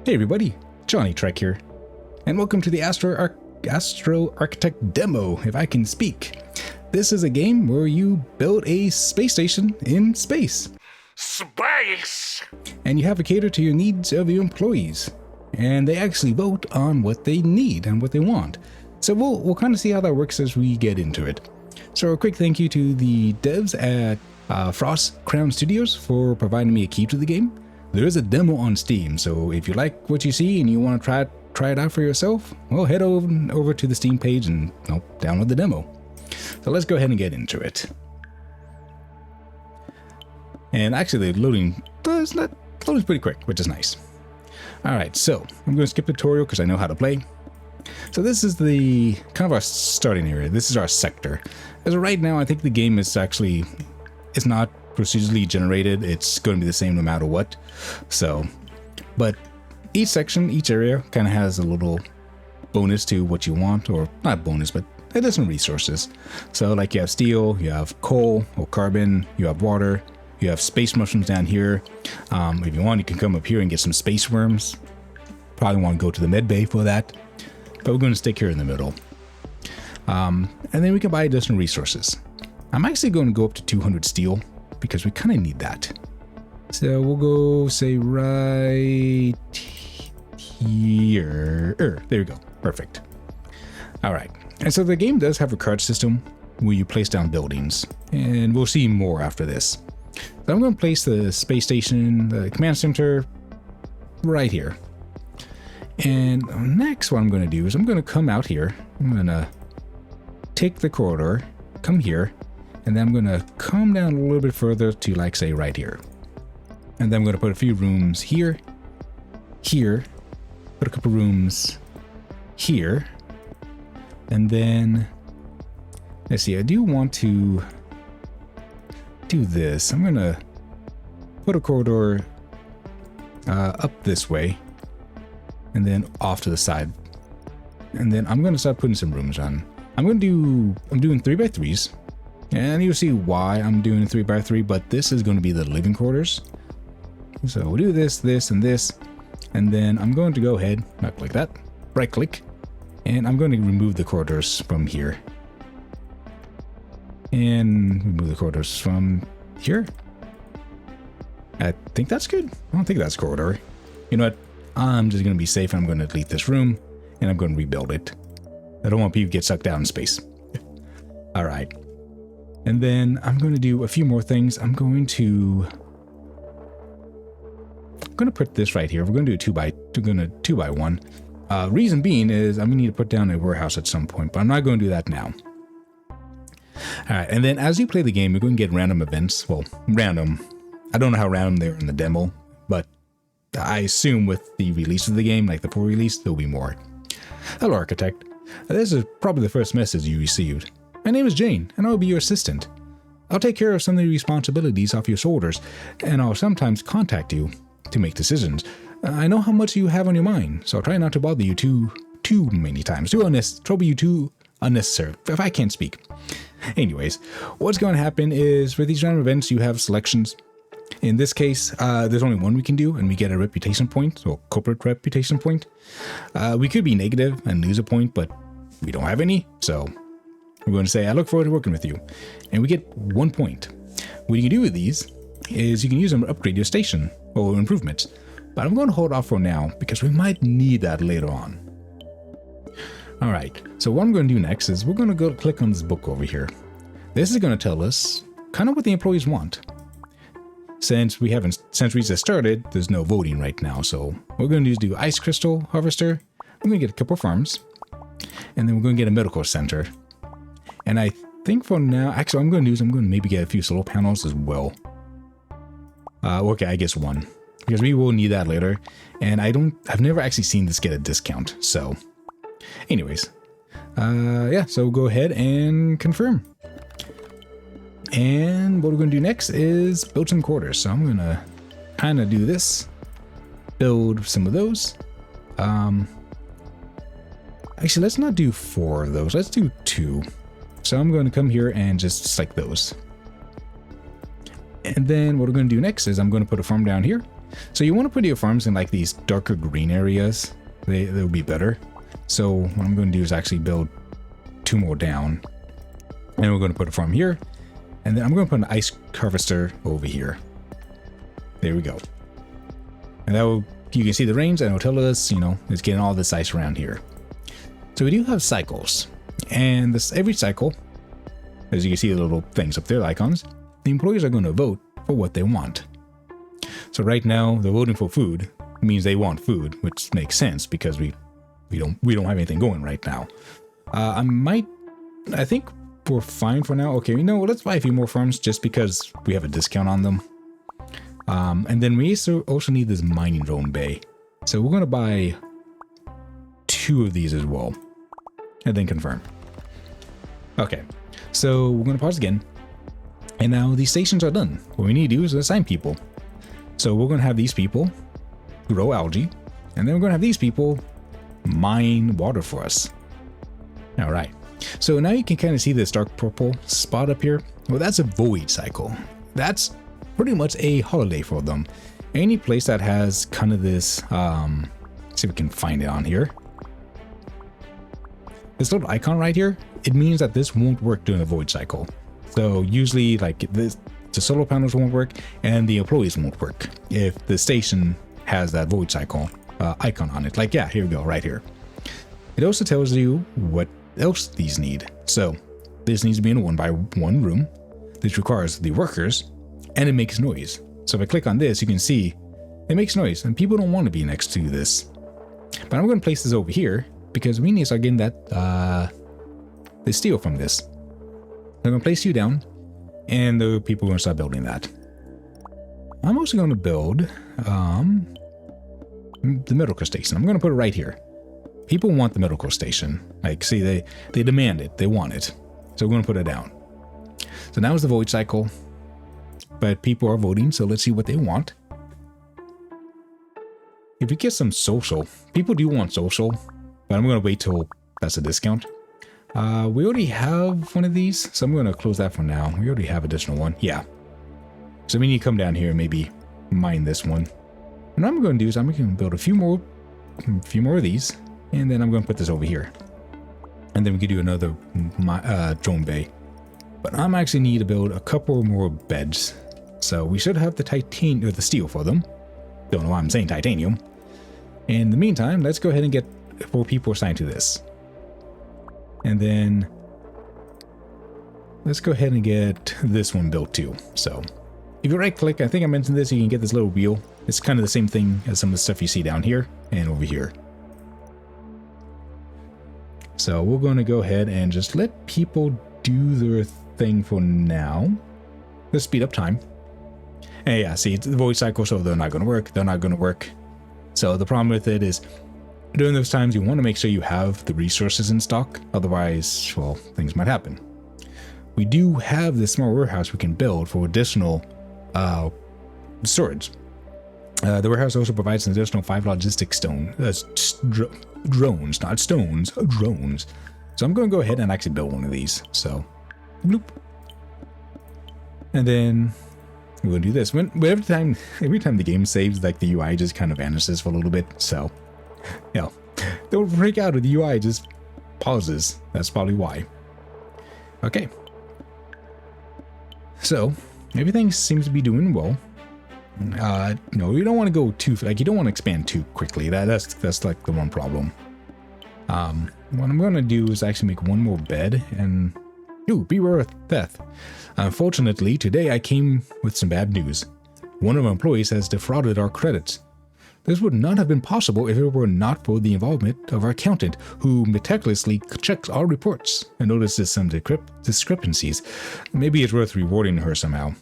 Hey everybody, Johnny Trek here, and welcome to the Astro Architect demo, if I can speak. This is a game where you build a space station in space. Space! And you have to cater to your needs of your employees. And they actually vote on what they need and what they want. So we'll kind of see how that works as we get into it. So a quick thank you to the devs at Frost Crown Studios for providing me a key to the game. There is a demo on Steam, so if you like what you see and you want to try it out for yourself, well, head over to the Steam page and download the demo. So let's go ahead and get into it. And actually, the loading is pretty quick, which is nice. All right, so I'm going to skip the tutorial because I know how to play. So this is the kind of our starting area. This is our sector. As of right now, I think the game is actually, it's not procedurally generated. It's going to be the same no matter what. So, but each section, each area kind of has a little bonus to what you want, or not bonus, but additional resources. So like you have steel, you have coal or carbon, you have water, you have space mushrooms down here. If you want, you can come up here and get some space worms. Probably want to go to the med bay for that, but we're going to stick here in the middle. And then we can buy additional resources. I'm actually going to go up to 200 steel because we kind of need that. So we'll go say right here. There we go. Perfect. All right. And so the game does have a card system where you place down buildings, and we'll see more after this. So I'm going to place the space station, the command center, right here. And next, what I'm going to do is I'm going to come out here. I'm going to take the corridor, come here, and then I'm going to come down a little bit further to, like, say, right here. And then I'm going to put a few rooms here, put a couple rooms here, and then, let's see, I do want to do this. I'm going to put a corridor up this way, and then off to the side. And then I'm going to start putting some rooms on. I'm doing 3x3s. And you'll see why I'm doing a 3x3, but this is going to be the living quarters. So we'll do this, this, and this. And then I'm going to go ahead, not like that, right click. And I'm going to remove the corridors from here. And remove the corridors from here. I think that's good. I don't think that's a corridor. You know what? I'm just going to be safe. I'm going to delete this room and I'm going to rebuild it. I don't want people to get sucked down in space. All right. And then I'm going to do a few more things. I'm going to put this right here. We're going to do 2x1. Reason being is I'm going to need to put down a warehouse at some point, but I'm not going to do that now. All right. And then as you play the game, you're going to get random events. Well, random. I don't know how random they are in the demo, but I assume with the release of the game, like the full release, there'll be more. Hello, Architect. This is probably the first message you received. My name is Jane, and I'll be your assistant. I'll take care of some of the responsibilities off your shoulders, and I'll sometimes contact you to make decisions. I know how much you have on your mind, so I'll try not to bother you too many times. Trouble you too unnecessary, if I can't speak. Anyways, what's going to happen is with these random events, you have selections. In this case, there's only one we can do, and we get a reputation point, or corporate reputation point. We could be negative and lose a point, but we don't have any, so we're going to say, I look forward to working with you. And we get 1 point. What you can do with these is you can use them to upgrade your station or improvements. But I'm going to hold off for now because we might need that later on. All right, so what I'm going to do next is we're going to go click on this book over here. This is going to tell us kind of what the employees want. Since we just started, there's no voting right now. So what we're going to do ice crystal harvester. We're going to get a couple farms. And then we're going to get a medical center. And I think for now, actually, what I'm going to do is I'm going to maybe get a few solar panels as well. Okay, I guess one, because we will need that later. And I've never actually seen this get a discount. So anyways, yeah, so we'll go ahead and confirm. And what we're going to do next is build some quarters. So I'm going to kind of do this, build some of those. Actually, let's not do 4 of those. Let's do 2. So I'm going to come here and just like those. And then what we're going to do next is I'm going to put a farm down here. So you want to put your farms in like these darker green areas. They'll be better. So what I'm going to do is actually build 2 more down. And we're going to put a farm here. And then I'm going to put an ice harvester over here. There we go. And that will, you can see the range and it'll tell us, you know, it's getting all this ice around here. So we do have cycles. And this every cycle, as you can see the little things up there, icons, the employees are going to vote for what they want. So right now they're voting for food. It means they want food, which makes sense because we don't have anything going right now. I think we're fine for now. Okay, you know, let's buy a few more farms just because we have a discount on them. And then we also need this mining drone bay. So we're going to buy 2 of these as well. And then confirm. Okay, so we're going to pause again. And now these stations are done. What we need to do is assign people. So we're going to have these people grow algae. And then we're going to have these people mine water for us. All right. So now you can kind of see this dark purple spot up here. Well, that's a void cycle. That's pretty much a holiday for them. Any place that has kind of this, let's see if we can find it on here. This little icon right here, it means that this won't work during the void cycle. So usually like this, the solar panels won't work and the employees won't work if the station has that void cycle icon on it. Like, yeah, here we go, right here. It also tells you what else these need. So this needs to be in a 1x1 room. This requires the workers and it makes noise. So if I click on this, you can see it makes noise and people don't want to be next to this. But I'm going to place this over here because we need to start getting that the steel from this. I'm going to place you down and the people are going to start building that. I'm also going to build the medical station. I'm going to put it right here. People want the medical station. Like, see, they demand it. They want it. So we're going to put it down. So now is the void cycle. But people are voting, so let's see what they want. If we get some social, people do want social, but I'm going to wait till that's a discount. We already have one of these, so I'm going to close that for now. We already have additional one. Yeah. So we need to come down here and maybe mine this one. And what I'm going to do is I'm going to build a few more of these, and then I'm going to put this over here. And then we can do another drone bay. But I'm actually need to build a couple more beds. So we should have the titanium or the steel for them. Don't know why I'm saying titanium. In the meantime, let's go ahead and get 4 people assigned to this. And then let's go ahead and get this one built too. So if you right click, I think I mentioned this, you can get this little wheel. It's kind of the same thing as some of the stuff you see down here and over here. So we're going to go ahead and just let people do their thing for now. Let's speed up time. And yeah, see, it's the void cycle, so they're not going to work. They're not going to work. So the problem with it is during those times, you want to make sure you have the resources in stock. Otherwise, well, things might happen. We do have this small warehouse we can build for additional storage. The warehouse also provides an additional 5 logistic drones, not stones, drones. So I'm going to go ahead and actually build one of these. So, bloop. And then we're going to do this. Every time the game saves, like the UI just kind of vanishes for a little bit. So, you know, don't freak out if the UI just pauses. That's probably why. Okay. So, everything seems to be doing well. No, you don't want to go too, like, you don't want to expand too quickly. That's like the one problem. What I'm going to do is actually make one more bed and, beware of theft. Unfortunately, today I came with some bad news. One of our employees has defrauded our credits. This would not have been possible if it were not for the involvement of our accountant, who meticulously checks our reports and notices some discrepancies. Maybe it's worth rewarding her somehow.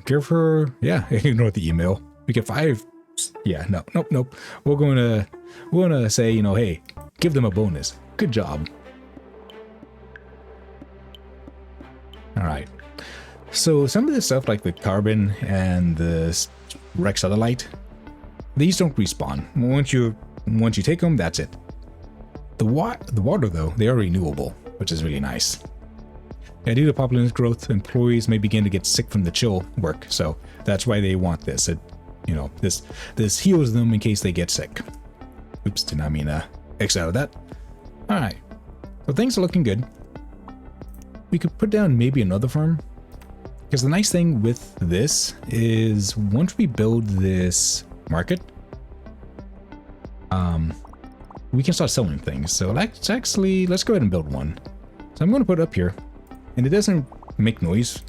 Give her, ignore the email. We get 5. Yeah, nope. We're gonna say, hey, give them a bonus. Good job. All right. So some of this stuff, like the carbon and the Rex satellite, these don't respawn. Once you take them, that's it. The water though, they are renewable, which is really nice. Due to population growth, employees may begin to get sick from the chill work, so that's why they want this. This heals them in case they get sick. Oops, did not mean X out of that. All right, so things are looking good. We could put down maybe another farm, because the nice thing with this is once we build this market, we can start selling things. So let's go ahead and build one. So I'm going to put it up here, and it doesn't make noise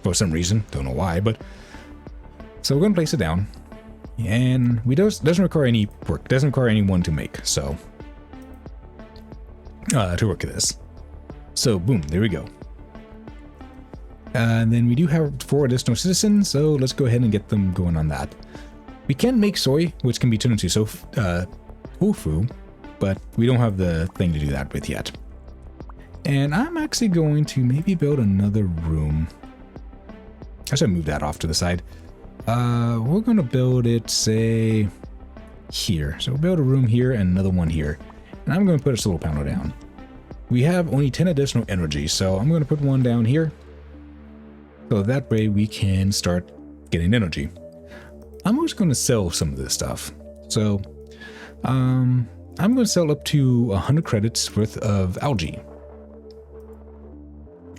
for some reason. Don't know why, but so we're going to place it down, and doesn't require any work. Doesn't require anyone to make. So to work at this. So boom, there we go. And then we do have 4 additional citizens, so let's go ahead and get them going on that. We can make soy, which can be turned into tofu, but we don't have the thing to do that with yet. And I'm actually going to maybe build another room. I should move that off to the side. We're going to build it, say, here. So we'll build a room here and another one here. And I'm going to put a solar panel down. We have only 10 additional energy, so I'm going to put one down here. So that way we can start getting energy. I'm also going to sell some of this stuff. So I'm going to sell up to 100 credits worth of algae.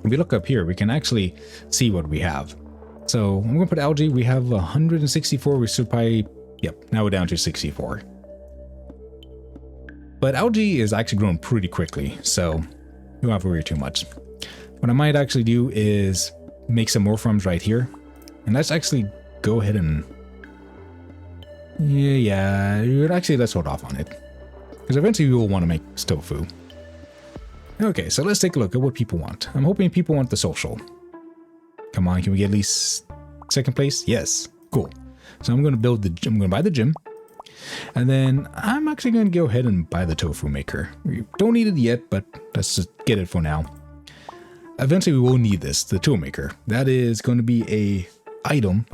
If we look up here, we can actually see what we have. So I'm going to put algae. We have 164. We should probably, yep, now we're down to 64. But algae is actually growing pretty quickly, so you don't have to worry too much. What I might actually do is make some more farms right here. And let's actually go ahead and... actually, let's hold off on it. Because eventually we will want to make tofu. Okay, so let's take a look at what people want. I'm hoping people want the social. Come on, can we get at least second place? Yes, cool. So I'm going to buy the gym. And then I'm actually going to go ahead and buy the tofu maker. We don't need it yet, but let's just get it for now. Eventually we will need this, the tool maker. That is going to be a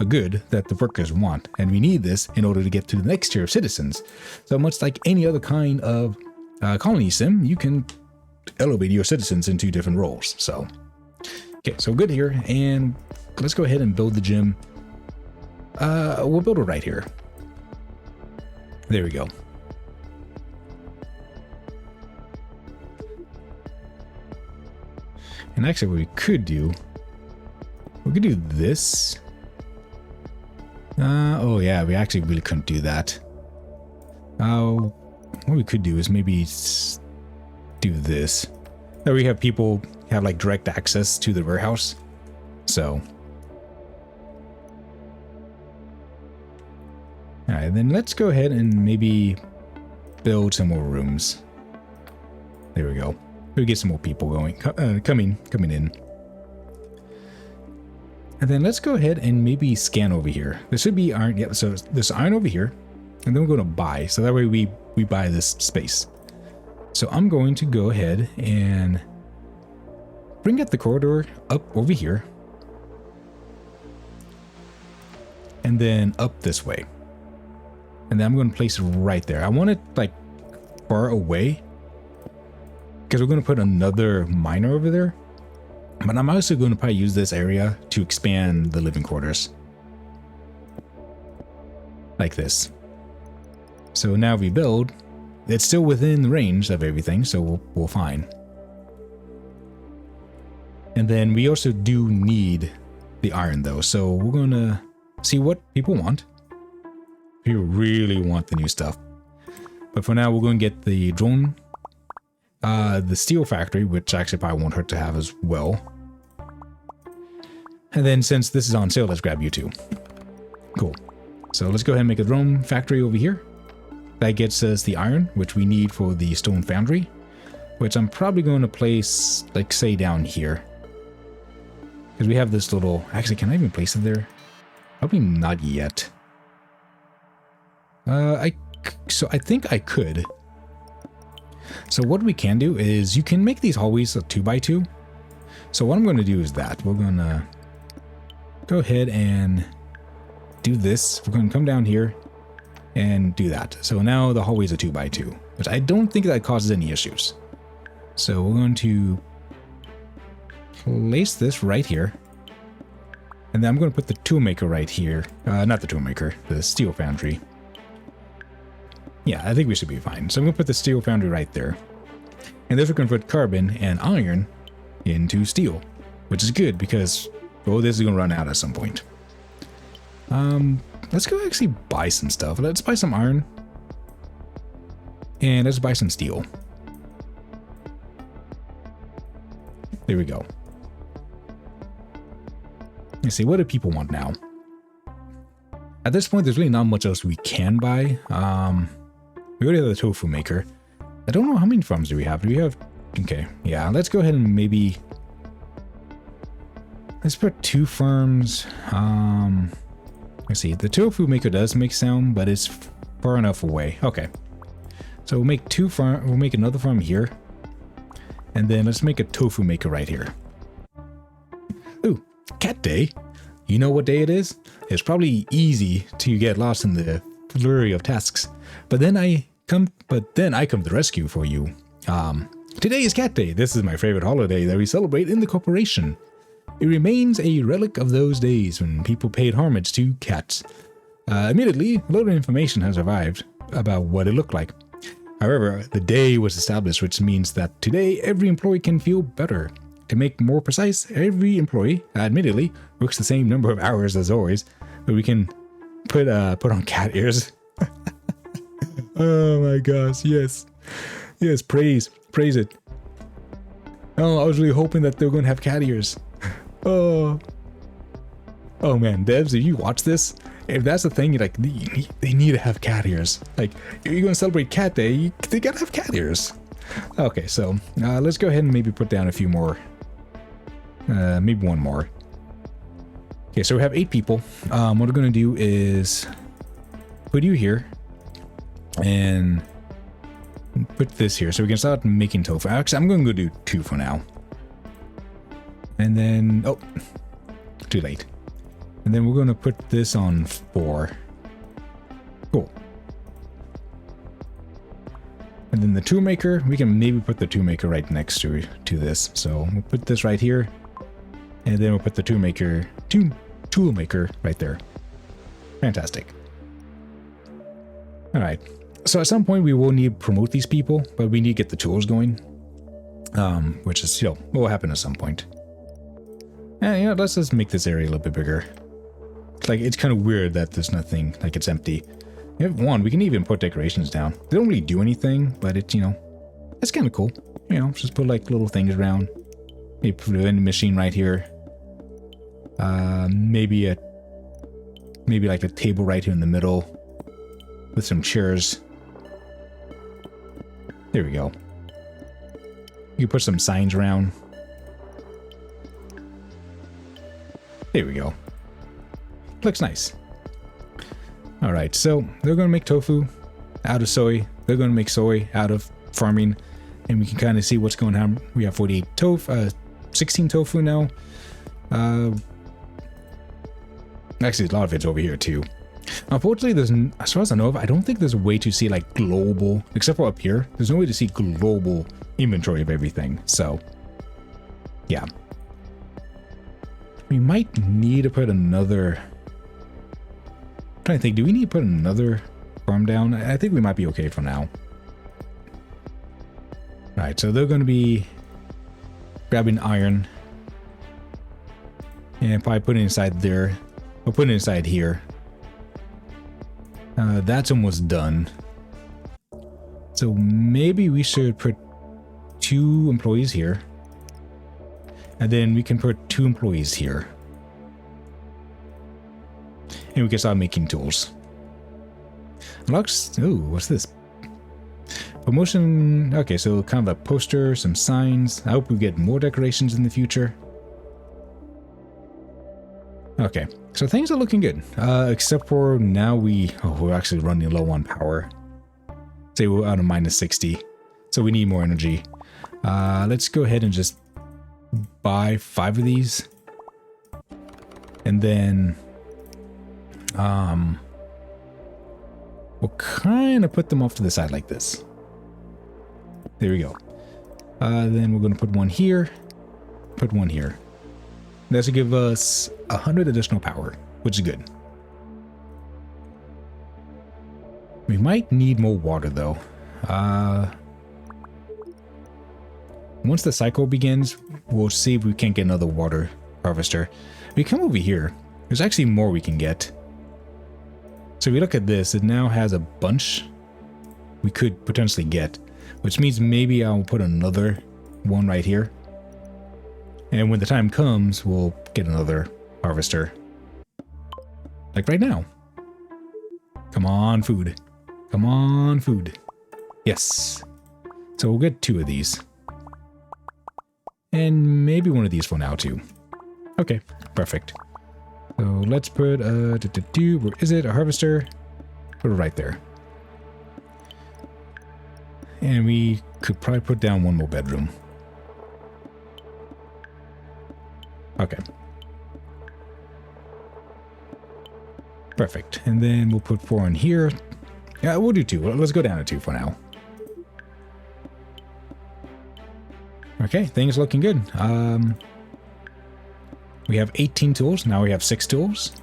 good that the workers want. And we need this in order to get to the next tier of citizens. So much like any other kind of colony sim, you can elevate your citizens into different roles. So, okay, so good here. And let's go ahead and build the gym. We'll build it right here. There we go. And actually what we could do this. Oh yeah, we actually really couldn't do that. What we could do is maybe do this. That we have people have like direct access to the warehouse. So. Alright, then let's go ahead and maybe build some more rooms. There we go. We get some more people coming in. And then let's go ahead and maybe scan over here. There should be iron. Yeah, so there's iron over here. And then we're going to buy. So that way we buy this space. So I'm going to go ahead and bring up the corridor up over here. And then up this way. And then I'm going to place it right there. I want it like far away. Because we're going to put another miner over there. But I'm also going to probably use this area to expand the living quarters. Like this. So now we build. It's still within the range of everything, so we'll fine. And then we also do need the iron though. So we're going to see what people want. People really want the new stuff. But for now, we're going to get the drone. The steel factory, which actually probably won't hurt to have as well. And then since this is on sale, let's grab you two. Cool. So let's go ahead and make a drone factory over here. That gets us the iron, which we need for the stone foundry, which I'm probably going to place, like, say, down here. Because we have this little... Actually, can I even place it there? Probably not yet. So I think I could. So what we can do is you can make these hallways a 2x2. So what I'm going to do is that we're going to go ahead and do this. We're going to come down here and do that. So now the hallway is a 2x2, which I don't think that causes any issues. So we're going to place this right here. And then I'm going to put the tool maker right here. Not the tool maker, the steel foundry. Yeah, I think we should be fine. So I'm going to put the steel foundry right there. And this we're going to put carbon and iron into steel, which is good because, oh, this is going to run out at some point. Let's go actually buy some stuff. Let's buy some iron. And let's buy some steel. There we go. Let's see, what do people want now? At this point, there's really not much else we can buy. We already have the tofu maker. I don't know how many farms do we have. Do we have... Okay, yeah, let's go ahead and maybe... Let's put 2 farms. Let's see, the tofu maker does make sound, but it's far enough away. Okay. So we'll make 2 farm. We'll make another farm here. And then let's make a tofu maker right here. Ooh, cat day. You know what day it is? It's probably easy to get lost in the flurry of tasks. But then I come to the rescue for you. Today is cat day. This is my favorite holiday that we celebrate in the corporation. It remains a relic of those days when people paid homage to cats. Admittedly, a lot of information has survived about what it looked like. However, the day was established, which means that today every employee can feel better. To make more precise, every employee, admittedly, works the same number of hours as always, but we can put on cat ears. Oh my gosh, yes. Yes, praise it. Oh, I was really hoping that they were going to have cat ears. Oh man, devs, if you watch this, if that's the thing, like they need to have cat ears. Like, if you're going to celebrate cat day, they gotta have cat ears. Okay, so let's go ahead and maybe put down a few more. Maybe one more. Okay, so we have 8 people. What we're going to do is put you here and put this here so we can start making tofu. Actually, I'm going to go do 2 for now. And then, oh, too late. And then we're going to put this on 4. Cool. And then the tool maker, we can maybe put the tool maker right next to this. So we'll put this right here. And then we'll put the tool maker right there. Fantastic. All right. So at some point we will need to promote these people, but we need to get the tools going. Which is, will happen at some point. And let's just make this area a little bit bigger. It's kind of weird that there's nothing, like it's empty. We have 1, we can even put decorations down. They don't really do anything, but it's, it's kind of cool. Just put little things around. Maybe put a vending machine right here. Maybe like a table right here in the middle with some chairs. There we go. You can put some signs around. There we go. Looks nice. All right, so they're going to make tofu out of soy. They're going to make soy out of farming, and we can kind of see what's going on. We have 48 tofu, 16 tofu now. Actually, a lot of it's over here too. Unfortunately, as far as I know of, I don't think there's a way to see global, except for up here. There's no way to see global inventory of everything. So, yeah. We might need to put another... I'm trying to think, do we need to put another farm down? I think we might be okay for now. Alright, so they're going to be grabbing iron. And probably putting it inside there. We'll put it inside here. That's almost done. So maybe we should put 2 employees here. And then we can put 2 employees here. And we can start making tools. Ooh, what's this? Promotion. Okay, so kind of a poster, some signs. I hope we get more decorations in the future. Okay, so things are looking good. Except for now we're actually running low on power. Say we're out of -60. So we need more energy. Let's go ahead and just buy 5 of these. And then we'll kind of put them off to the side like this. There we go. Then we're going to put 1 here. put one here. That's to give us 100 additional power, which is good. We might need more water though. Once the cycle begins, we'll see if we can't get another water harvester. We come over here. There's actually more we can get. So if we look at this, it now has a bunch we could potentially get, which means maybe I'll put another one right here. And when the time comes, we'll get another harvester. Like right now. Come on, food. Come on, food. Yes. So we'll get 2 of these. And maybe one of these for now too. Okay, perfect. So let's put where is it? A harvester? Put it right there. And we could probably put down one more bedroom. Okay. Perfect. And then we'll put 4 in here. Yeah, we'll do 2. Let's go down to 2 for now. Okay, things looking good. We have 18 tools. Now we have 6 tools.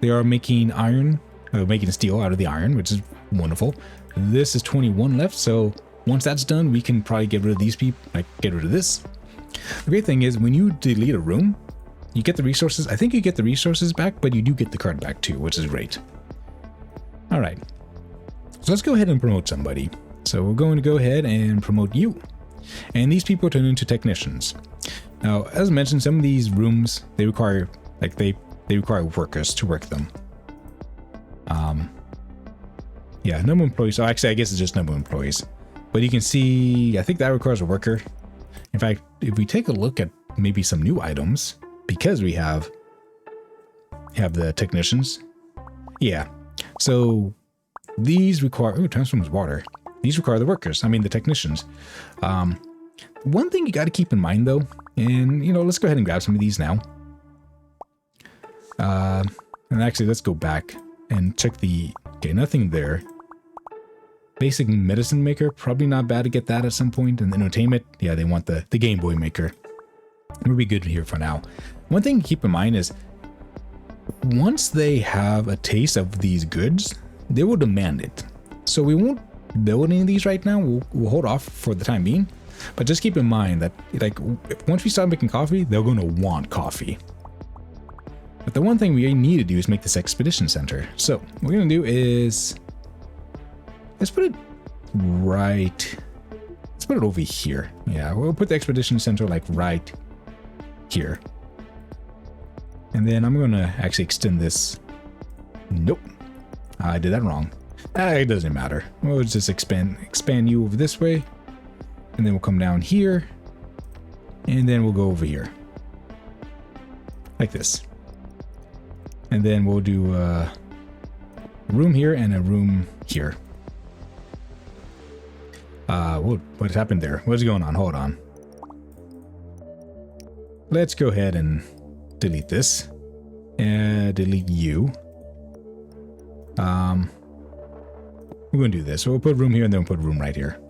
They are making iron, making steel out of the iron, which is wonderful. This is 21 left, so once that's done, we can probably get rid of these people, like get rid of this. The great thing is when you delete a room, you get the resources. I think you get the resources back, but you do get the card back too, which is great. All right, so let's go ahead and promote somebody. So we're going to go ahead and promote you. And these people turn into technicians. Now, as mentioned, some of these rooms, they require, like they require workers to work them. Yeah, number of employees. So actually, I guess it's just number of employees. But you can see, I think that requires a worker. In fact, if we take a look at maybe some new items, because we have the technicians. Yeah. So these require, transforms water. These require the workers. I mean, the technicians. One thing you got to keep in mind though, and let's go ahead and grab some of these now. And actually, let's go back and check okay, nothing there. Basic medicine maker, probably not bad to get that at some point. And entertainment, yeah, they want the Game Boy maker. We'll be good here for now. One thing to keep in mind is once they have a taste of these goods, they will demand it. So we won't build any of these right now. We'll hold off for the time being. But just keep in mind that once we start making coffee, they're going to want coffee. But the one thing we need to do is make this expedition center. So what we're going to do is let's put it over here. Yeah, we'll put the expedition center like right here. And then I'm going to actually extend this. Nope, I did that wrong. It doesn't matter. We'll just expand you over this way. And then we'll come down here. And then we'll go over here. Like this. And then we'll do a room here and a room here. What happened there? What's going on? Hold on. Let's go ahead and delete this. And delete you. We're going to do this. So we'll put room here and then we'll put room right here.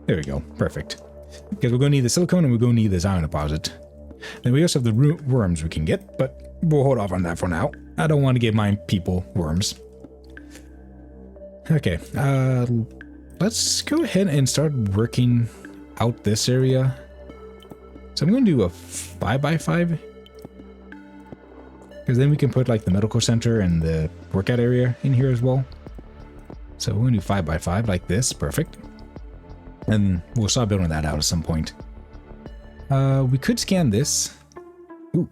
There we go. Perfect. Because we're going to need the silicone and we're going to need this iron deposit. Then we also have the worms we can get, but we'll hold off on that for now. I don't want to give my people worms. Okay. Let's go ahead and start working out this area. So I'm going to do a 5x5. Because then we can put like the medical center and the workout area in here as well. So we're going to do 5x5 like this. Perfect. And we'll start building that out at some point. We could scan this. Ooh.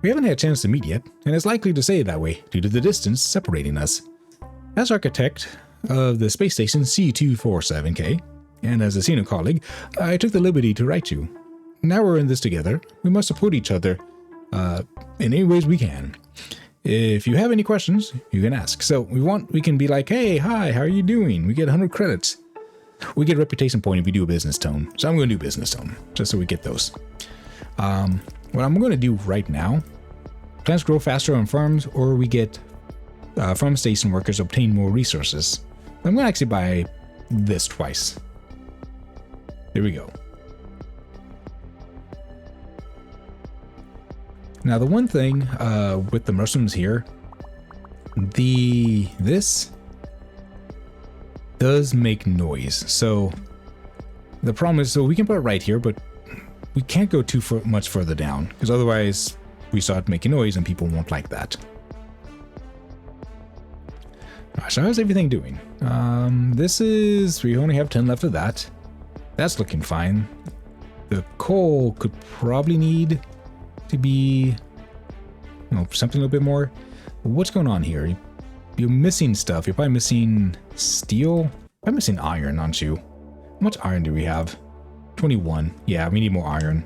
We haven't had a chance to meet yet, and it's likely to stay that way due to the distance separating us. As architect of the space station C247K, and as a senior colleague, I took the liberty to write you. Now we're in this together. We must support each other in any ways we can. If you have any questions, you can ask. So we can be like, hey, hi, how are you doing? We get 100 credits. We get a reputation point if we do a business tone. So I'm going to do business tone, just so we get those. What I'm going to do right now, plants grow faster on farms, or we get farm station workers obtain more resources. I'm going to actually buy this twice. There we go. Now the one thing with the mushrooms here, this does make noise. So the problem is, so we can put it right here, but we can't go too much further down because otherwise we start making noise and people won't like that. So how's everything doing? We only have 10 left of that. That's looking fine. The coal could probably need to be, something a little bit more. What's going on here? You're missing stuff. You're probably missing steel. I'm missing iron, aren't you? How much iron do we have? 21. Yeah, we need more iron.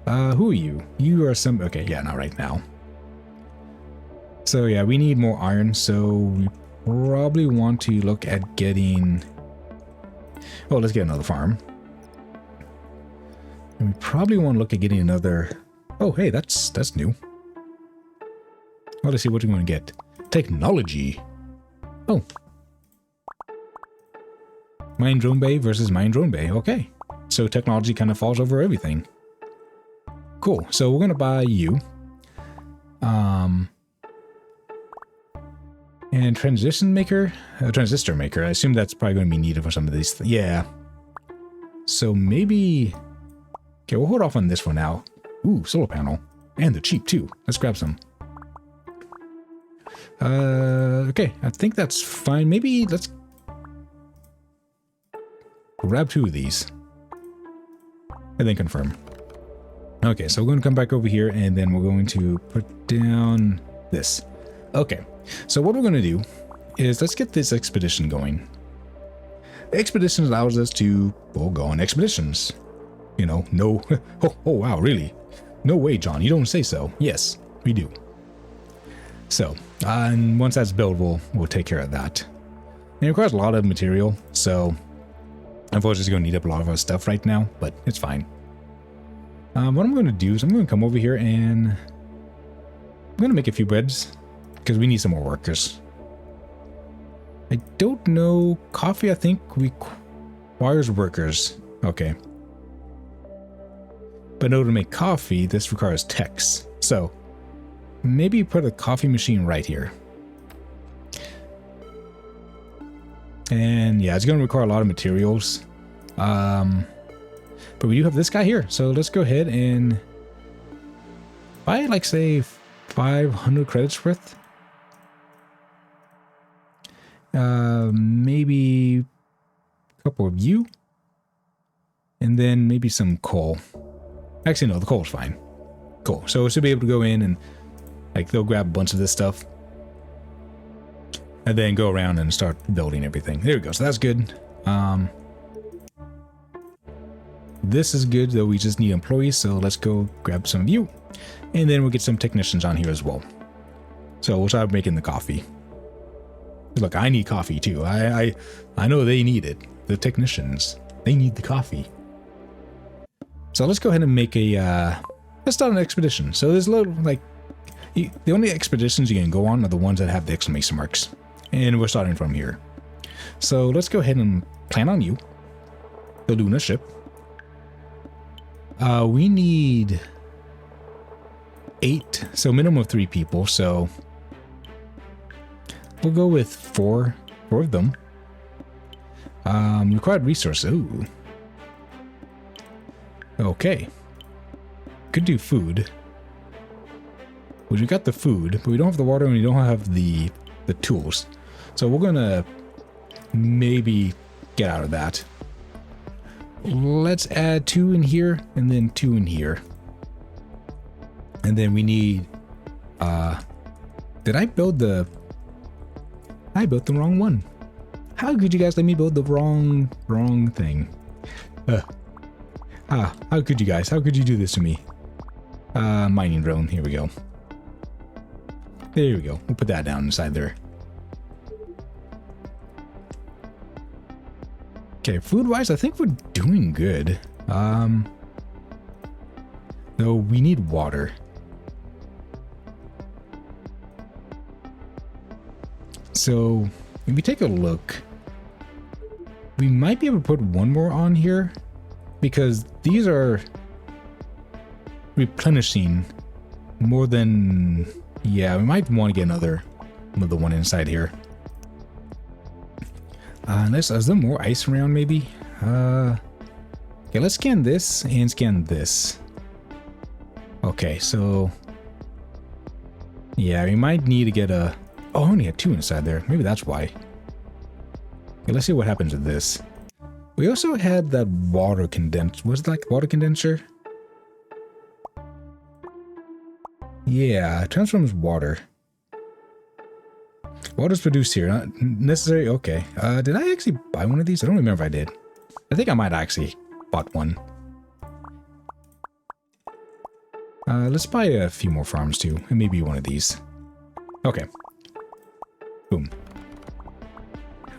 Who are you? You are some... Okay, yeah, not right now. So yeah, we need more iron, so we probably want to look at getting... Oh, let's get another farm. And we probably want to look at getting another... Oh, hey, that's new. Well, let's see what we're going to get. Technology. Oh. Mine Drone Bay versus Mine Drone Bay. Okay. So technology kind of falls over everything. Cool. So we're going to buy you. And transistor maker. I assume that's probably going to be needed for some of these. Yeah. So maybe... Okay, we'll hold off on this for now. Ooh, solar panel. And they're cheap too. Let's grab some. Okay, I think that's fine. Maybe let's grab 2 of these. And then confirm. Okay, so we're going to come back over here and then we're going to put down this. Okay, so what we're going to do is let's get this expedition going. Expedition allows us to, well, go on expeditions. No. Oh, wow, really? No way, John, you don't say so. Yes, we do. So, and once that's built, we'll take care of that. And it requires a lot of material, so unfortunately it's going to need up a lot of our stuff right now, but it's fine. What I'm going to do is I'm going to come over here and I'm going to make a few beds because we need some more workers. I don't know. Coffee, I think, requires workers. Okay. But in order to make coffee, this requires techs. So maybe put a coffee machine right here. And yeah, it's going to require a lot of materials. But we do have this guy here. So let's go ahead and buy, like, say, 500 credits worth. Maybe a couple of you. And then maybe some coal. Actually, no, the coal's fine. Cool. So we should be able to go in and, like, they'll grab a bunch of this stuff. And then go around and start building everything. There we go. So that's good. This is good, though we just need employees. So let's go grab some of you. And then we'll get some technicians on here as well. So we'll start making the coffee. Look, I need coffee too. I know they need it. The technicians, they need the coffee. So let's go ahead and make a, let's start an expedition. So there's a little, like, the only expeditions you can go on are the ones that have the exclamation marks. And we're starting from here. So let's go ahead and plan on you. The Luna ship. We need 8, so minimum of 3 people. So we'll go with 4 of them. Required resources. Ooh. Okay. Could do food. Well, we got the food, but we don't have the water and we don't have the tools. So we're gonna maybe get out of that. Let's add 2 in here and then 2 in here. And then we need, did I build the wrong one? How could you guys let me build the wrong thing? How could you guys? How could you do this to me? Mining drone, here we go. There we go. We'll put that down inside there. Okay, food-wise, I think we're doing good. Though we need water. So, if we take a look, we might be able to put 1 more on here because these are replenishing more than... Yeah, we might want to get another one inside here. Unless, is there more ice around maybe? Okay, let's scan this and scan this. Okay, so... Yeah, we might need to get a... Oh, I only had 2 inside there. Maybe that's why. Okay, let's see what happens with this. We also had that water condenser. Was it like water condenser? Yeah, it transforms water. Water's produced here. Not necessary? Okay. Did I actually buy one of these? I don't remember if I did. I think I might actually bought one. Let's buy a few more farms too. And maybe one of these. Okay. Boom.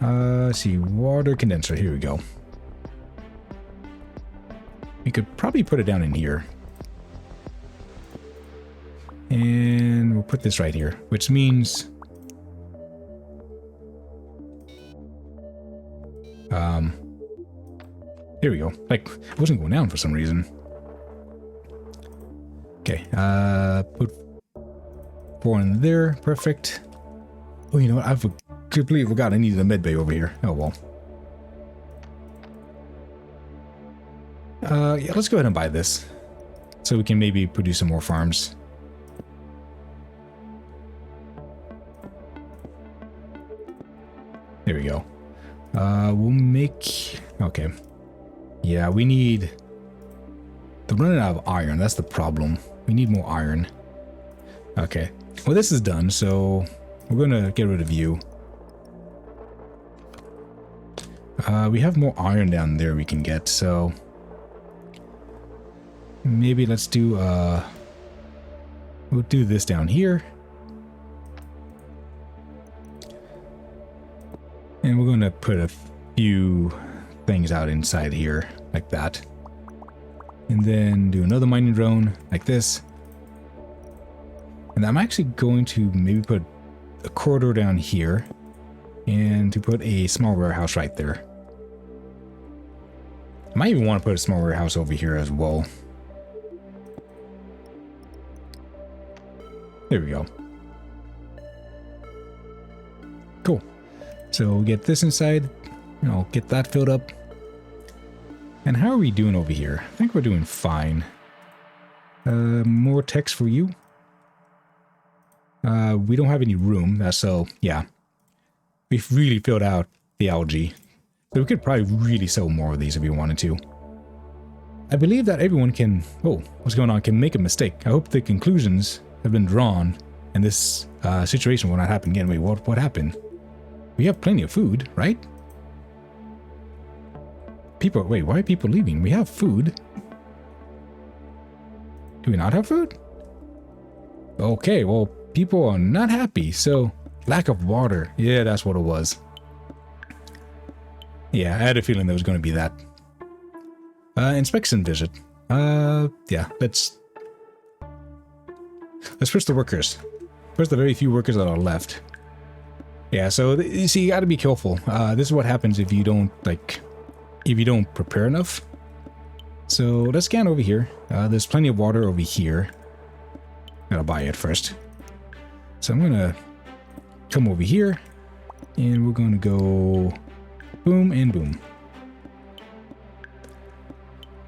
Let's see. Water condenser. Here we go. We could probably put it down in here. And we'll put this right here, which means... Here we go. Like, it wasn't going down for some reason. Okay, put 4 in there. Perfect. Oh, you know what? I completely forgot I needed a med bay over here. Oh, well. Yeah, let's go ahead and buy this. So we can maybe produce some more farms. There we go. We'll make... Okay. Yeah, we need... They're running out of iron. That's the problem. We need more iron. Okay. Well, this is done, so we're going to get rid of you. We have more iron down there we can get, so... Maybe let's do... We'll do this down here. And we're going to put a few things out inside here, like that. And then do another mining drone, like this. And I'm actually going to maybe put a corridor down here. And to put a small warehouse right there. I might even want to put a small warehouse over here as well. There we go. Cool. So we'll get this inside. I'll get that filled up. And how are we doing over here? I think we're doing fine. More text for you. We don't have any room, so yeah. We've really filled out the algae. So we could probably really sell more of these if we wanted to. I believe that everyone can... Oh, what's going on? Can make a mistake. I hope the conclusions have been drawn and this situation will not happen again. Wait, what happened? We have plenty of food, right? People, wait, why are people leaving? We have food. Do we not have food? Okay, well, people are not happy, so lack of water. Yeah, that's what it was. Yeah, I had a feeling there was going to be that. Inspection visit. Yeah, let's push the workers. Push the very few workers that are left. Yeah, so you see, you got to be careful. This is what happens if you don't if you don't prepare enough. So let's scan over here. There's plenty of water over here. Gotta buy it first. So I'm gonna come over here, and we're gonna go boom and boom.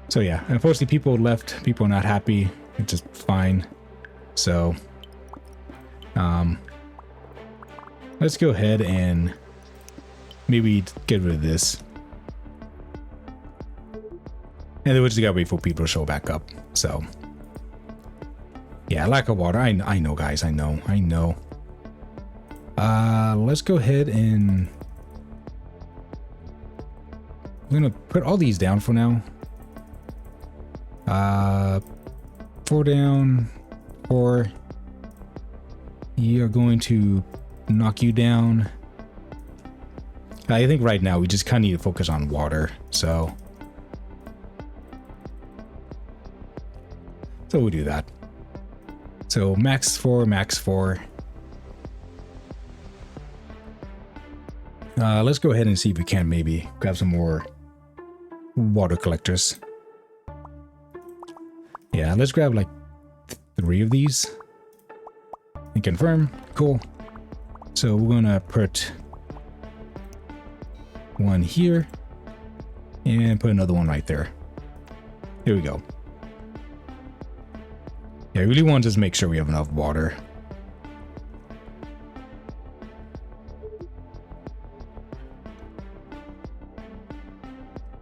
So yeah, unfortunately people left. People are not happy. It's just fine. So let's go ahead and maybe get rid of this. And then we just gotta wait for people to show back up. So yeah, lack of water. I know, guys. I know. Let's go ahead and I'm gonna put all these down for now. 4 down, 4. You are going to knock you down. I think right now we just kind of need to focus on water. So we'll do that. So max 4, max 4. Let's go ahead and see if we can maybe grab some more water collectors. Yeah, let's grab like 3 of these. and confirm. Cool. So we're gonna put one here and put another one right there. Here we go. Yeah, I really want to just make sure we have enough water.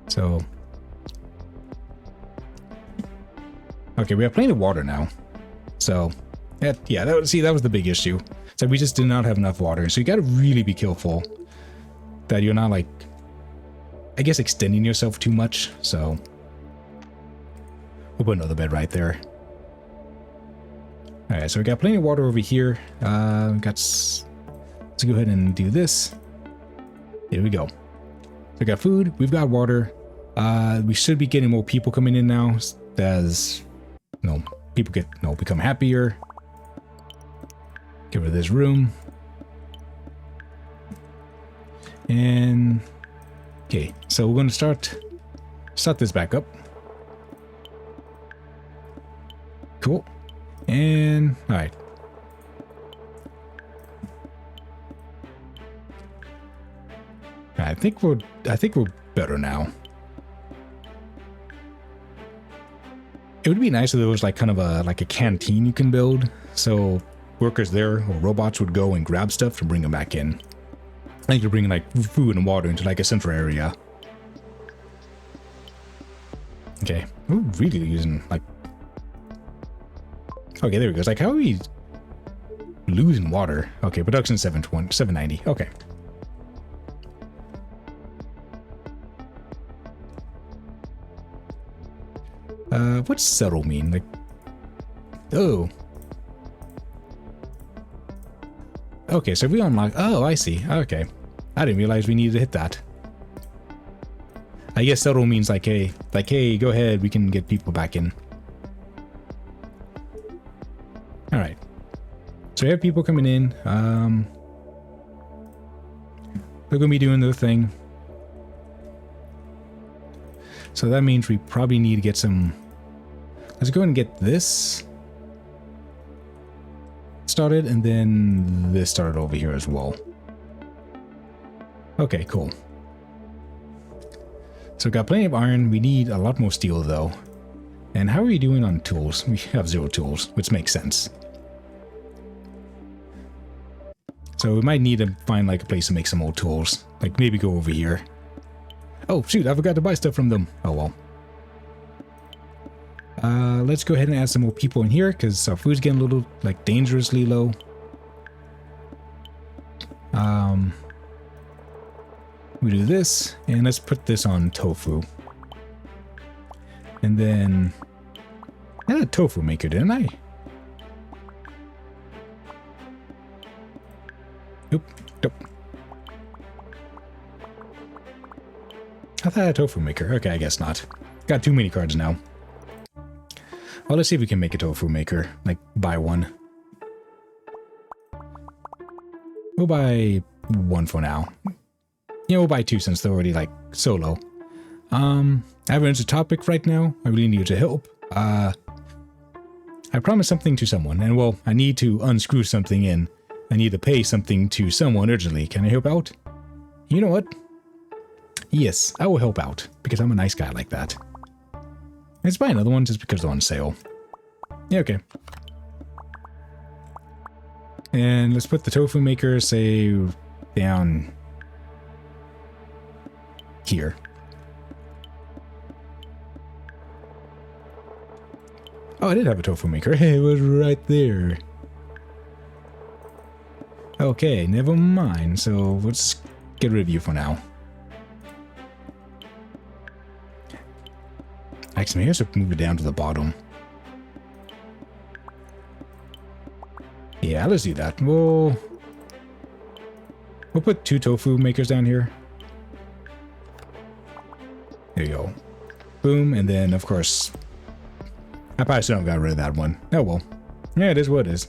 So, okay, we have plenty of water now. So, yeah, that was the big issue. So we just did not have enough water. So you got to really be careful that you're not, like, I guess, extending yourself too much. So we'll put another bed right there. All right, so we got plenty of water over here. Let's go ahead and do this. Here we go. So we got food. We've got water. We should be getting more people coming in now as, people become happier. Get rid of this room. And okay, so we're going to start this back up. Cool. And all right. I think we're better now. It would be nice if there was like kind of a canteen you can build, so workers there or robots would go and grab stuff to bring them back in. I think you're bringing like food and water into like a central area. Okay, we're really using like. Okay, there we go. It's like, how are we losing water? Okay, production 790. Okay. What's settle mean? Like, oh. Okay, so if we unlock, oh, I see. Okay. I didn't realize we needed to hit that. I guess settle means like, hey, go ahead, we can get people back in. All right. So we have people coming in. They're going to be doing their thing. So that means we probably need to get some. Let's go ahead and get this started, and then this started over here as well. Okay, cool. So we've got plenty of iron. We need a lot more steel though. And how are we doing on tools? We have 0 tools, which makes sense. So we might need to find like a place to make some old tools. Like maybe go over here. Oh shoot, I forgot to buy stuff from them. Oh well. Let's go ahead and add some more people in here because our food's getting a little like dangerously low. We do this and let's put this on tofu. And then I had a tofu maker, didn't I? Nope. I thought I had a tofu maker. Okay, I guess not. Got too many cards now. Well, let's see if we can make a tofu maker. Like, buy one. We'll buy one for now. Yeah, we'll buy 2 since they're already, like, so low. I have an topic right now. I really need your help. I promised something to someone, and well, I need to unscrew something in. I need to pay something to someone urgently. Can I help out? You know what? Yes, I will help out, because I'm a nice guy like that. Let's buy another one just because they're on sale. Yeah, okay. And let's put the tofu maker, say, down here. Oh, I did have a tofu maker. Hey, it was right there. Okay, never mind. So let's get rid of you for now. Actually, maybe I should move it down to the bottom. Yeah, let's do that. We'll put 2 tofu makers down here. There you go. Boom, and then of course, I probably should have got rid of that one. Oh well. Yeah, it is what it is.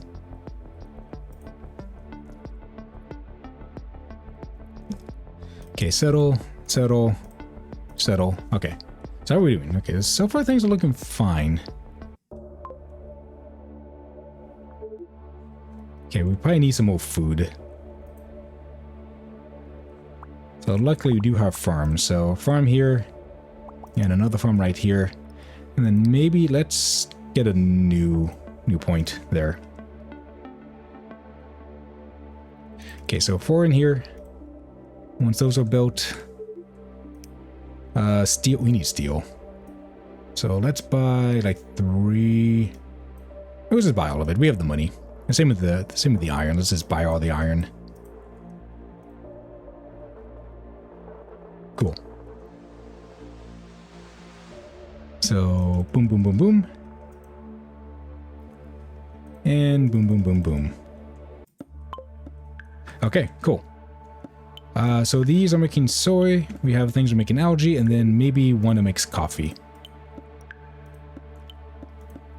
Okay, settle. Okay. So how are we doing? Okay, so far things are looking fine. Okay, we probably need some more food. So luckily we do have farms. So farm here and another farm right here. And then maybe let's get a new point there. Okay, so 4 in here. Once those are built, steel, we need steel. So let's buy like 3. Let's just buy all of it. We have the money. And same with the iron. Let's just buy all the iron. Cool. So boom, boom, boom, boom. And boom, boom, boom, boom. Okay, cool. So these are making soy. We have things we're making algae, and then maybe one that makes coffee.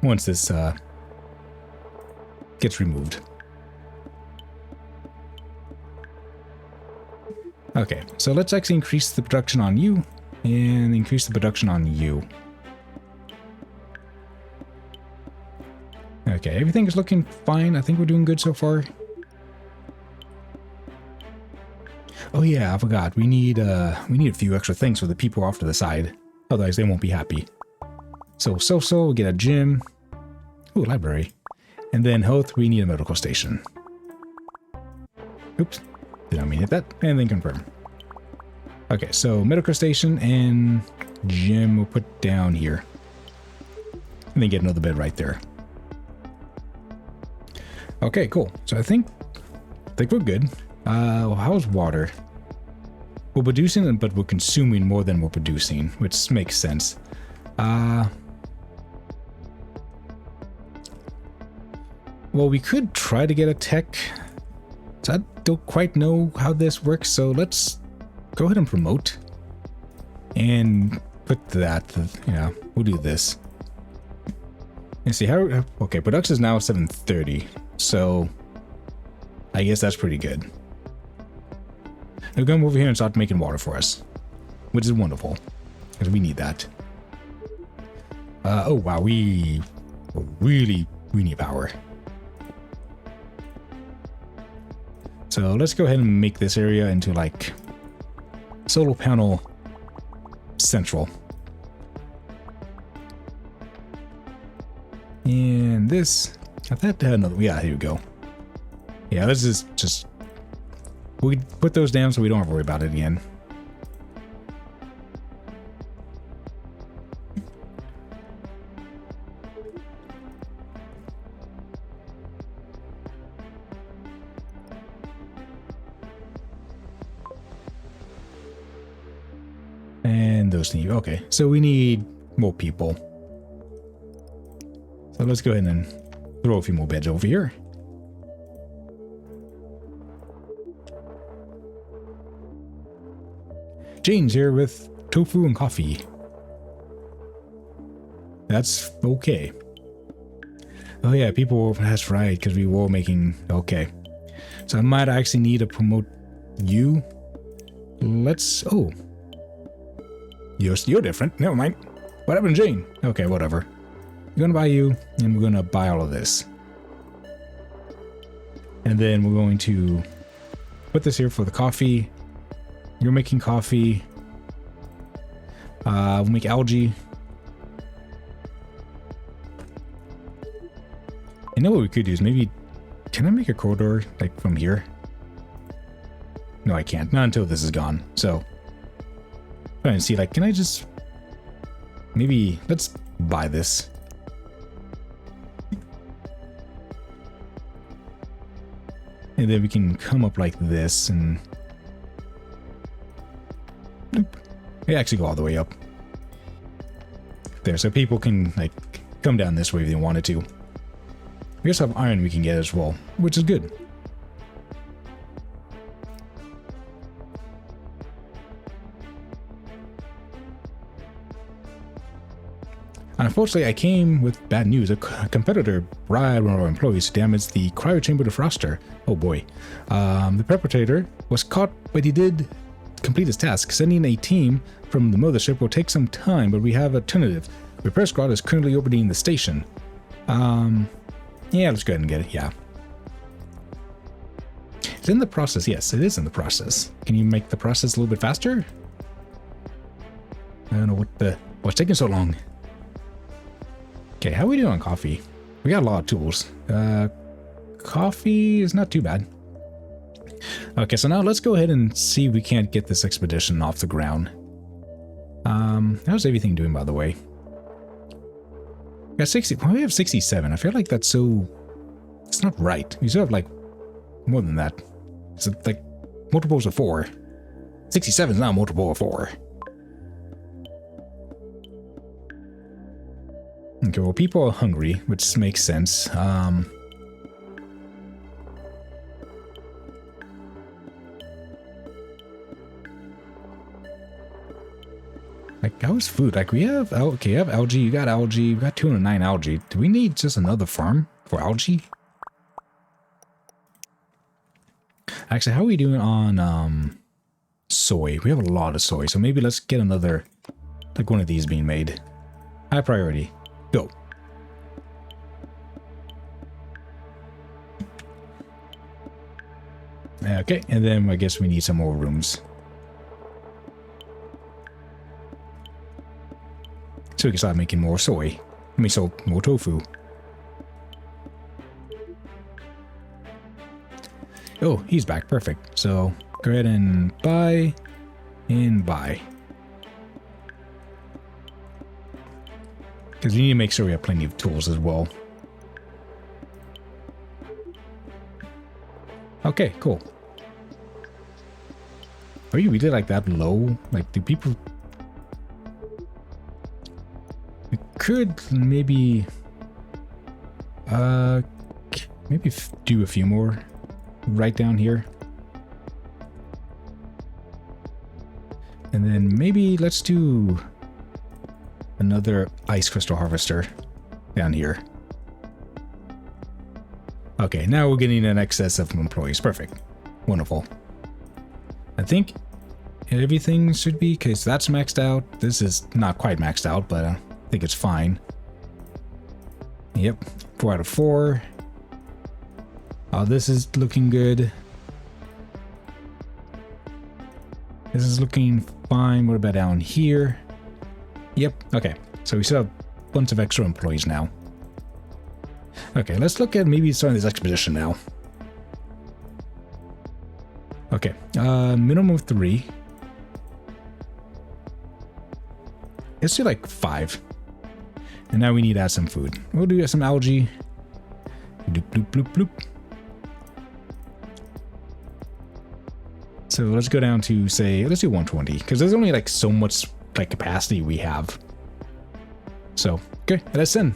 Once this gets removed. Okay, so let's actually increase the production on you and increase the production on you. Okay, everything is looking fine. I think we're doing good so far. Oh yeah, I forgot. We need a few extra things for the people off to the side. Otherwise, they won't be happy. So we'll get a gym. Ooh, library. And then health, we need a medical station. Oops. Did not mean to hit that. And then confirm. Okay, so medical station and gym we'll put down here. And then get another bed right there. Okay, cool. So I think we're good. How's water? We're producing, but we're consuming more than we're producing, which makes sense. Well, we could try to get a tech. So I don't quite know how this works, so let's go ahead and promote. And put that, we'll do this. And see how, okay, production is now 730, so I guess that's pretty good. Now come over here and start making water for us, which is wonderful, because we need that. Oh wow, we need power. So let's go ahead and make this area into like solar panel central. And this, I thought I had another, yeah, here we go. Yeah, this is just, we put those down so we don't have to worry about it again. And those need, okay, so we need more people. So let's go ahead and throw a few more beds over here. Jane's here with tofu and coffee. That's okay. Oh yeah, people, that's right, because we were making, okay. So I might actually need to promote you. Let's, oh. You're different, never mind. What happened to Jane? Okay, whatever. We're gonna buy you, and we're gonna buy all of this. And then we're going to put this here for the coffee. You're making coffee. We'll make algae. You know what we could do is maybe, can I make a corridor like from here? No, I can't. Not until this is gone. So, trying to see like, can I just, maybe let's buy this. And then we can come up like this and we actually go all the way up there, so people can like come down this way if they wanted to. We also have iron we can get as well, which is good. Unfortunately, I came with bad news. A competitor bribed one of our employees to damage the cryo chamber defroster. Oh boy. The perpetrator was caught, but he did complete his task. Sending a team from the mothership will take some time, but we have an alternative. Repair squad is currently orbiting the station. Yeah, let's go ahead and get it, yeah. It's in the process. Yes, it is in the process. Can you make the process a little bit faster? I don't know what's taking so long. Okay, how are we doing on coffee? We got a lot of tools. Coffee is not too bad. Okay, so now let's go ahead and see if we can't get this expedition off the ground. How's everything doing, by the way? We got 60. Why do we have 67? I feel like that's so... It's not right. We still have, like, more than that. It's like multiples of 4. 67 is not a multiple of 4. Okay, well, people are hungry, which makes sense. Like, how's food? Like, we have, okay, you have algae, you got algae, we got 209 algae. Do we need just another farm for algae? Actually, how are we doing on, soy? We have a lot of soy, so maybe let's get another, like one of these being made. High priority. Go. Okay, and then I guess we need some more rooms. So we can start making more soy. I mean, so more tofu. Oh, he's back. Perfect. So go ahead and buy and buy. Because we need to make sure we have plenty of tools as well. Okay, cool. Are you really like that low? Like, do people... We could maybe... maybe do a few more right down here. And then maybe let's do another ice crystal harvester down here. Okay, now we're getting an excess of employees. Perfect. Wonderful. I think everything should be, because that's maxed out. This is not quite maxed out, but I think it's fine. Yep, 4 out of 4. This is looking good. This is looking fine. What about down here? Yep, okay. So we still have a bunch of extra employees now. Okay, let's look at maybe starting this expedition now. Okay, minimum of 3. Let's do like 5. And now we need to add some food. We'll do some algae. Bloop, bloop, bloop, bloop. So let's go down to, say, let's do 120, because there's only like so much like capacity we have. So, okay, let's send.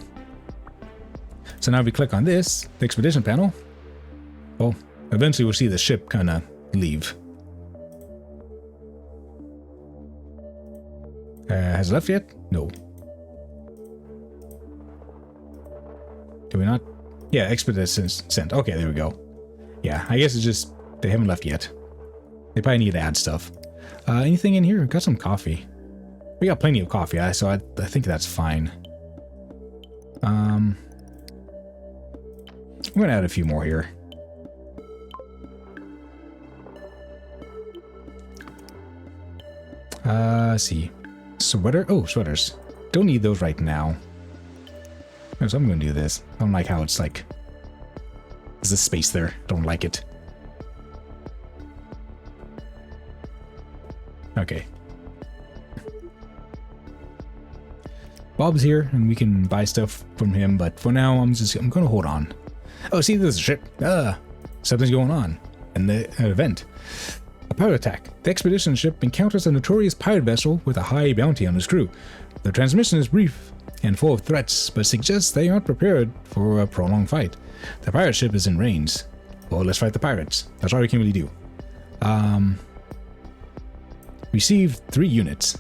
So now if we click on this, the expedition panel, well, eventually we'll see the ship kind of leave. Has it left yet? No. Do we not? Yeah, expedition sent. Okay, there we go. Yeah, I guess it's just they haven't left yet. They probably need to add stuff. Anything in here? We've got some coffee. We got plenty of coffee, so I think that's fine. I'm gonna add a few more here. Let's see. Sweater? Oh, sweaters. Don't need those right now. So I'm gonna do this. I don't like how it's like... There's a space there. Don't like it. Okay. Bob's here, and we can buy stuff from him, but for now, I'm gonna hold on. Oh, see, there's a ship. Something's going on in the event. A pirate attack. The expedition ship encounters a notorious pirate vessel with a high bounty on its crew. The transmission is brief and full of threats, but suggests they aren't prepared for a prolonged fight. The pirate ship is in range. Well, let's fight the pirates. That's all we can really do. Received 3 units.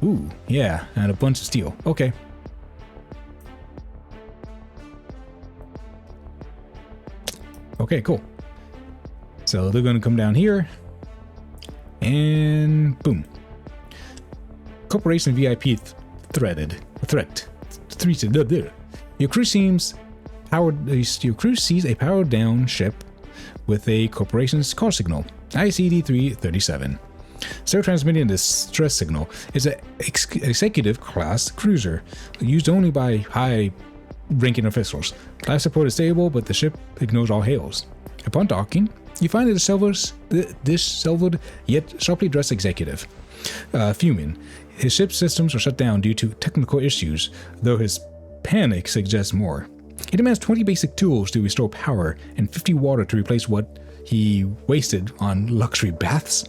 Ooh, yeah, and a bunch of steel. Okay. Okay, cool. So they're gonna come down here. And boom. Corporation VIP threat. Your crew sees a powered down ship with a corporation's call signal, ICD-337. So transmitting a distress signal is an executive class cruiser used only by high-ranking officials. Life support is stable, but the ship ignores all hails. Upon docking, you find a disheveled yet sharply dressed executive, fuming. His ship's systems are shut down due to technical issues, though his panic suggests more. He demands 20 basic tools to restore power and 50 water to replace what he wasted on luxury baths.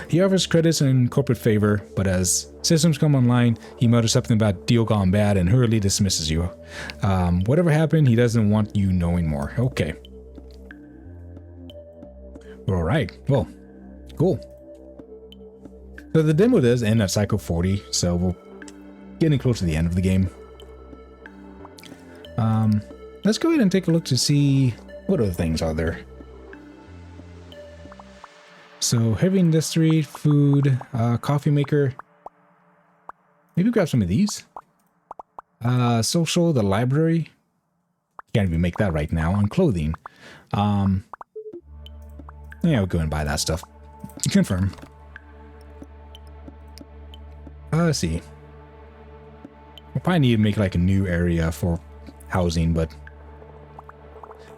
He offers credits in corporate favor, but as systems come online, he mutters something about deal gone bad and hurriedly dismisses you. Whatever happened, he doesn't want you knowing more. Okay. All right. Well, cool. So the demo does end at Cycle 40, so we're getting close to the end of the game. Let's go ahead and take a look to see what other things are there. So heavy industry, food, coffee maker. Maybe grab some of these. Social, the library. Can't even make that right now. On clothing. Yeah, we'll go and buy that stuff. Confirm. Let's see. We'll probably need to make like a new area for housing, but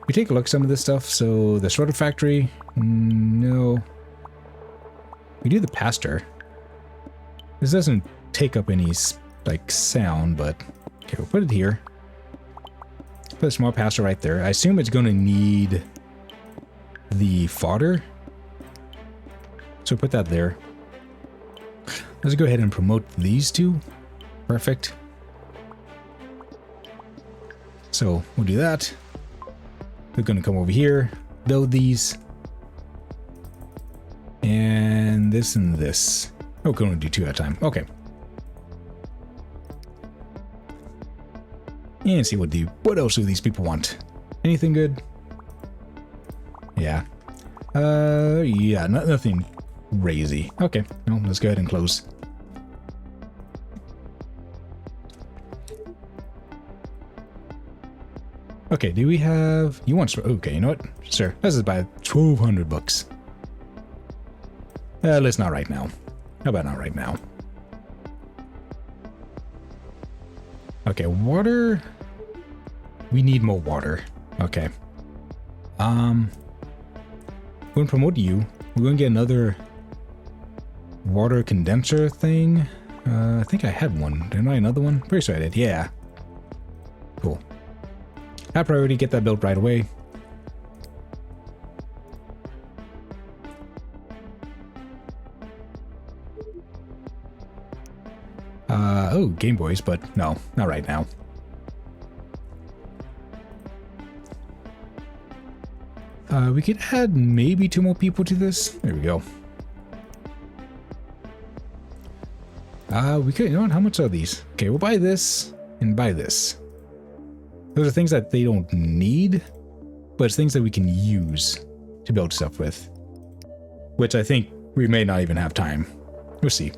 we take a look at some of this stuff. So the shredder factory, no. We do the pasture. This doesn't take up any like sound, but okay, we'll put it here. Put a small pasture right there. I assume it's going to need the fodder, so put that there. Let's go ahead and promote these two. Perfect. So we'll do that. We're going to come over here, build these. And this and this. Oh, we're going to do two at a time. Okay. And see what else do these people want? Anything good? Yeah. Yeah, nothing crazy. Okay. No, let's go ahead and close. Okay, do we have... You want... Okay, you know what? Sure. This is by 1,200 bucks. Let's not right now. How about not right now? Okay, water. We need more water. Okay. We're gonna promote you. We're gonna get another water condenser thing. I think I had one. Didn't I? Another one? Pretty sure I did. Yeah. Cool. High priority. Get that built right away. Oh, Game Boys, but no, not right now. We could add maybe 2 more people to this. There we go. We could, you know what, how much are these? Okay, we'll buy this and buy this. Those are things that they don't need, but it's things that we can use to build stuff with. Which I think we may not even have time. We'll see.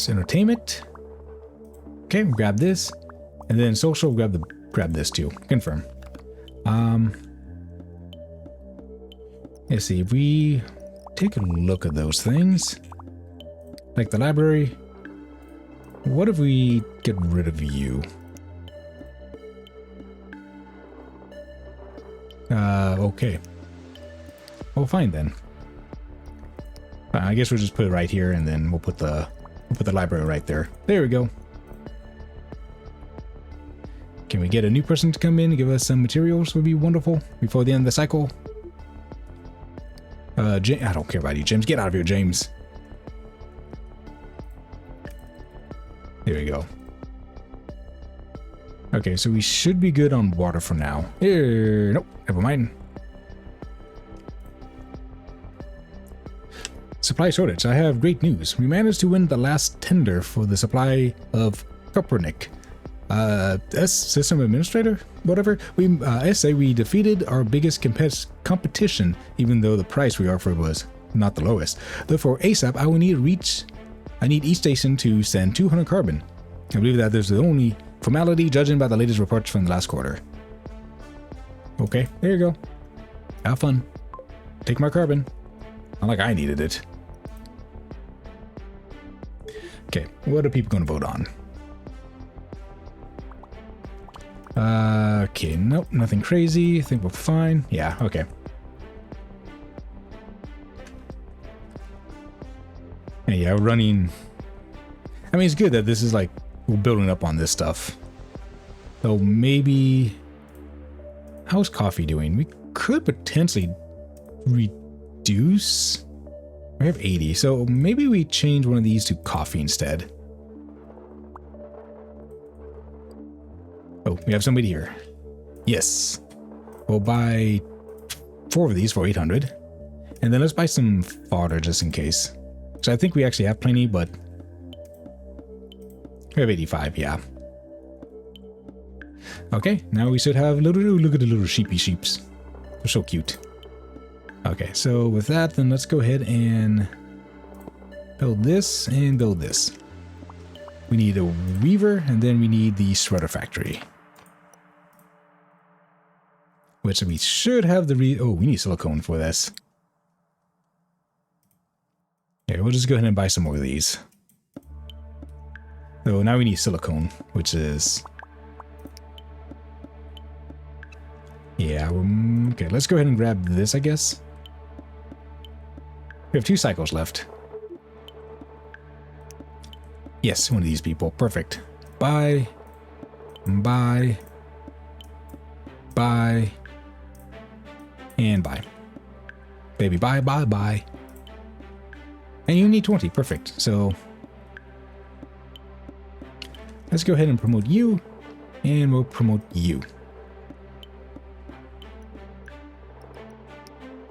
Entertainment. Okay, grab this. And then social, grab this too. Confirm. Let's see, if we take a look at those things. Like the library. What if we get rid of you? Okay. Well, fine then. I guess we'll just put it right here, and then we'll put the library right there. There we go. Can we get a new person to come in and give us some materials? Would be wonderful before the end of the cycle. James, I don't care about you, James. Get out of here, James. There we go. Okay, so we should be good on water for now. Nope, never mind. Supply shortage. I have great news. We managed to win the last tender for the supply of Copernic. System administrator? Whatever. I say we defeated our biggest competition, even though the price we offered was not the lowest. Therefore, ASAP, I need each station to send 200 carbon. I believe that there's only Formality, judging by the latest reports from the last quarter. Okay, there you go. Have fun. Take my carbon. Not like I needed it. Okay, what are people going to vote on? Okay, nope, nothing crazy. I think we're fine. Yeah, okay. Yeah, we're running. I mean, it's good that this is like we're building up on this stuff. So maybe, how's coffee doing? We could potentially reduce. We have 80, so maybe we change one of these to coffee instead. Oh, we have somebody here. Yes. We'll buy 4 of these for 800. And then let's buy some fodder just in case. So I think we actually have plenty, but we have 85, yeah. Okay, now we should have look at the little sheepy sheeps. They're so cute. Okay, so with that, then let's go ahead and build this and build this. We need a weaver, and then we need the shredder factory. Which we should have the oh, we need silicone for this. Okay, we'll just go ahead and buy some more of these. So now we need silicone, which is... Yeah, okay, let's go ahead and grab this, I guess. We have 2 cycles left. Yes, one of these people. Perfect. Buy. Buy. Buy. And buy. Baby, buy, buy, buy. And you need 20. Perfect. So let's go ahead and promote you. And we'll promote you.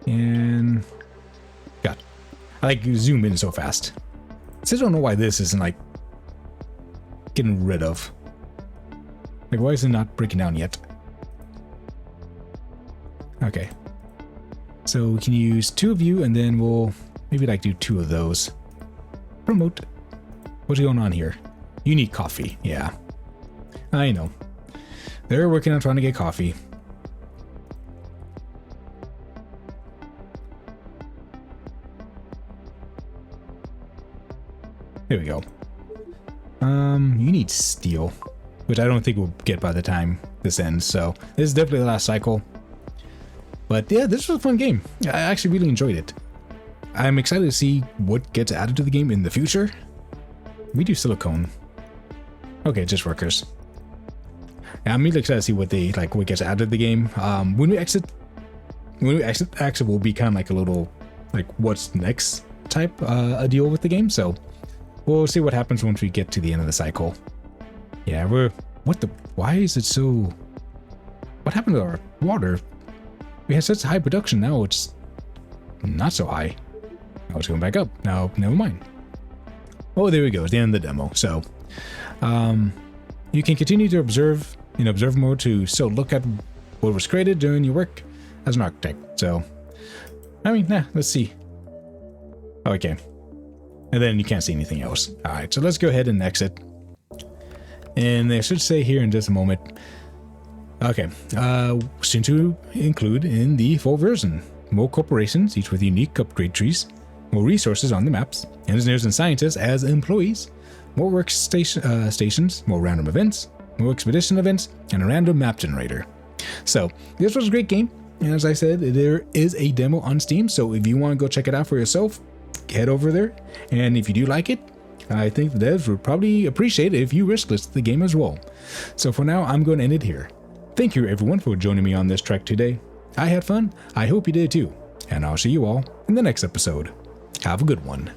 And God, I like zoom in so fast. I still don't know why this isn't like getting rid of. Like, why is it not breaking down yet? Okay. So we can use 2 of you, and then we'll maybe like do 2 of those. Promote. What's going on here? You need coffee. Yeah. I know. They're working on trying to get coffee. There we go. You need steel, which I don't think we'll get by the time this ends. So this is definitely the last cycle. But yeah, this was a fun game. I actually really enjoyed it. I'm excited to see what gets added to the game in the future. We do silicone. Okay, just workers. Yeah, I'm really excited to see what they like. What gets added to the game. When we exit, will be kind of like a little like what's next type a deal with the game. So we'll see what happens once we get to the end of the cycle. Yeah, why is it so... What happened to our water? We had such high production, now it's not so high. Now it's going back up. Now, never mind. Oh, there we go. It's the end of the demo. So, you can continue to observe in observe mode to still look at what was created during your work as an architect. So, I mean, let's see. Okay. And then you can't see anything else. All right, so let's go ahead and exit. And they should say here in just a moment. Okay, soon to include in the full version. More corporations, each with unique upgrade trees. More resources on the maps. Engineers and scientists as employees. More workstation stations, more random events, more expedition events, and a random map generator. So, this was a great game. And as I said, there is a demo on Steam. So if you want to go check it out for yourself, head over there. And if you do like it, I think the devs would probably appreciate it if you wishlist the game as well. So for now, I'm going to end it here. Thank you everyone for joining me on this trek today. I had fun. I hope you did too. And I'll see you all in the next episode. Have a good one.